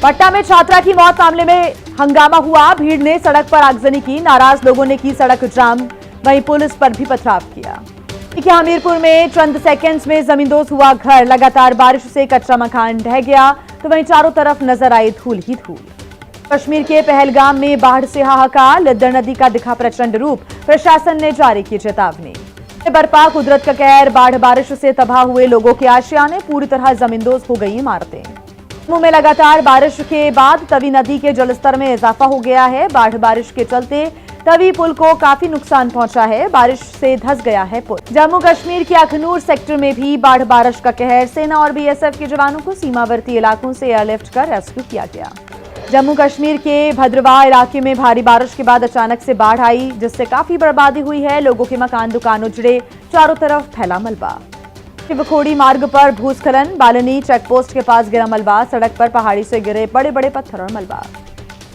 पटना में छात्रा की मौत मामले में हंगामा हुआ। भीड़ ने सड़क पर आगजनी की। नाराज लोगों ने की सड़क जाम। वहीं पुलिस पर भी पथराव किया। हमीरपुर में चंद सेकंड्स में जमींदोज हुआ घर। लगातार बारिश से कच्चा मकान ढह गया तो वहीं चारों तरफ नजर आई धूल ही धूल। कश्मीर के पहलगाम में बाढ़ से हाहाकार। लिद्दड़ नदी का दिखा प्रचंड रूप। प्रशासन ने जारी की चेतावनी। बरपा कुदरत का कहर। बाढ़ बारिश से तबाह हुए लोगों के आशियाने पूरी तरह जमींदोज हो गई इमारतें। जम्मू में लगातार बारिश के बाद तवी नदी के जलस्तर में इजाफा हो गया है। बाढ़ बारिश के चलते तवी पुल को काफी नुकसान पहुंचा है। बारिश से धंस गया है पुल। जम्मू कश्मीर के अखनूर सेक्टर में भी बाढ़ बारिश का कहर। सेना और बीएसएफ के जवानों को सीमावर्ती इलाकों से एयरलिफ्ट कर रेस्क्यू किया गया। जम्मू कश्मीर के भद्रवाह इलाके में भारी बारिश के बाद अचानक से बाढ़ आई, जिससे काफी बर्बादी हुई है। लोगों के मकान दुकान उजड़े। चारों तरफ फैला मलबा। शिवखोड़ी मार्ग पर भूस्खलन। बालनी चेकपोस्ट के पास गिरा मलबा। सड़क पर पहाड़ी से गिरे बड़े बड़े पत्थर और मलबा।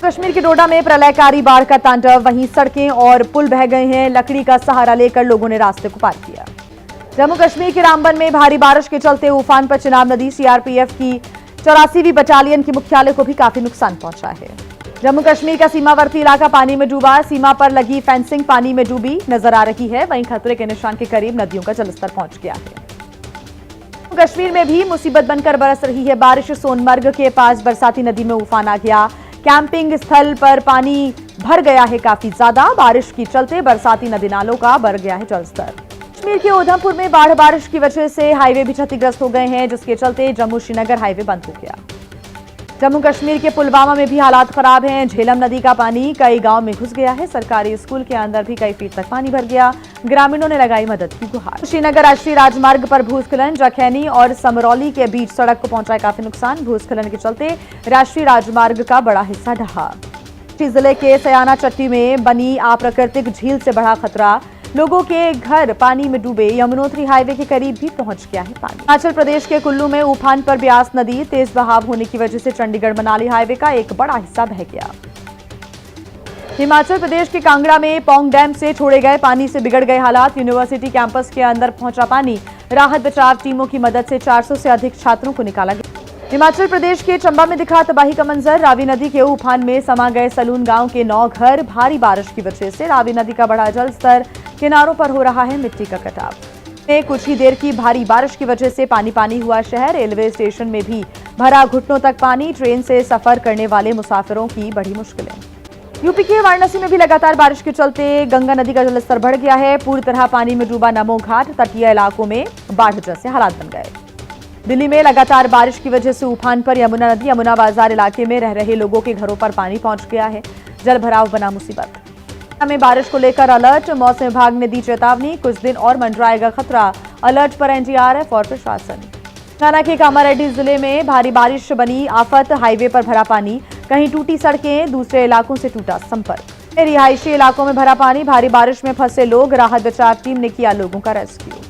कश्मीर के डोडा में प्रलयकारी बाढ़ का तांडव। वहीं सड़कें और पुल बह गए हैं। लकड़ी का सहारा लेकर लोगों ने रास्ते को पार किया। जम्मू कश्मीर के रामबन में भारी बारिश के चलते उफान पर चिनाब नदी। सीआरपीएफ की 84वीं बटालियन के मुख्यालय को भी काफी नुकसान पहुंचा है। जम्मू कश्मीर का सीमावर्ती इलाका पानी में डूबा। सीमा पर लगी फेंसिंग पानी में डूबी नजर आ रही है। वहीं खतरे के निशान के करीब नदियों का जलस्तर पहुंच गया है। कश्मीर में भी मुसीबत बनकर बरस रही है बारिश। सोनमर्ग के पास बरसाती नदी में उफान आ गया। कैंपिंग स्थल पर पानी भर गया है काफी ज्यादा। बारिश के चलते बरसाती नदी नालों का बढ़ गया है जलस्तर। कश्मीर के उधमपुर में बाढ़ बारिश की वजह से हाईवे भी क्षतिग्रस्त हो गए हैं, जिसके चलते जम्मू श्रीनगर हाईवे बंद हो गया। जम्मू कश्मीर के पुलवामा में भी हालात खराब हैं। झेलम नदी का पानी कई गांव में घुस गया है। सरकारी स्कूल के अंदर भी कई फीट तक पानी भर गया। ग्रामीणों ने लगाई मदद की गुहार। श्रीनगर राष्ट्रीय राजमार्ग पर भूस्खलन। जखैनी और समरौली के बीच सड़क को पहुंचा काफी नुकसान। भूस्खलन के चलते राष्ट्रीय राजमार्ग का बड़ा हिस्सा ढहा। जिले के सयाना चट्टी में बनी अप्राकृतिक झील से बढ़ा खतरा। लोगों के घर पानी में डूबे। यमुनोत्री हाईवे के करीब भी पहुंच गया है पानी। हिमाचल प्रदेश के कुल्लू में उफान पर ब्यास नदी। तेज बहाव होने की वजह से चंडीगढ़ मनाली हाईवे का एक बड़ा हिस्सा बह गया। हिमाचल प्रदेश के कांगड़ा में पौंग डैम से छोड़े गए पानी से बिगड़ गए हालात। यूनिवर्सिटी कैंपस के अंदर पहुंचा पानी। राहत बचाव टीमों की मदद से 400 से अधिक छात्रों को निकाला गया। हिमाचल प्रदेश के चंबा में दिखा तबाही का मंजर। रावी नदी के उफान में समा गए सलून गांव के 9 घर। भारी बारिश की वजह से रावी नदी का बढ़ा जलस्तर। किनारों पर हो रहा है मिट्टी का कटाव। कुछ ही देर की भारी बारिश की वजह से पानी पानी हुआ शहर। रेलवे स्टेशन में भी भरा घुटनों तक पानी। ट्रेन से सफर करने वाले मुसाफिरों की बड़ी मुश्किलें। यूपी के वाराणसी में भी लगातार बारिश के चलते गंगा नदी का जलस्तर बढ़ गया है। पूरी तरह पानी में डूबा नमो घाट। तटीय इलाकों में बाढ़ जैसे हालात बन गए। दिल्ली में लगातार बारिश की वजह से उफान पर यमुना नदी। यमुना बाजार इलाके में रह रहे लोगों के घरों पर पानी पहुंच गया है। जल भराव बना मुसीबत। में बारिश को लेकर अलर्ट। मौसम विभाग ने दी चेतावनी। कुछ दिन और मंडराएगा खतरा। अलर्ट पर एनडीआरएफ और प्रशासन। हरियाणा के कामारेड्डी जिले में भारी बारिश बनी आफत। हाईवे पर भरा पानी। कहीं टूटी सड़कें। दूसरे इलाकों से टूटा संपर्क। रिहायशी इलाकों में भरा पानी। भारी बारिश में फंसे लोग। राहत बचाव टीम ने किया लोगों का रेस्क्यू।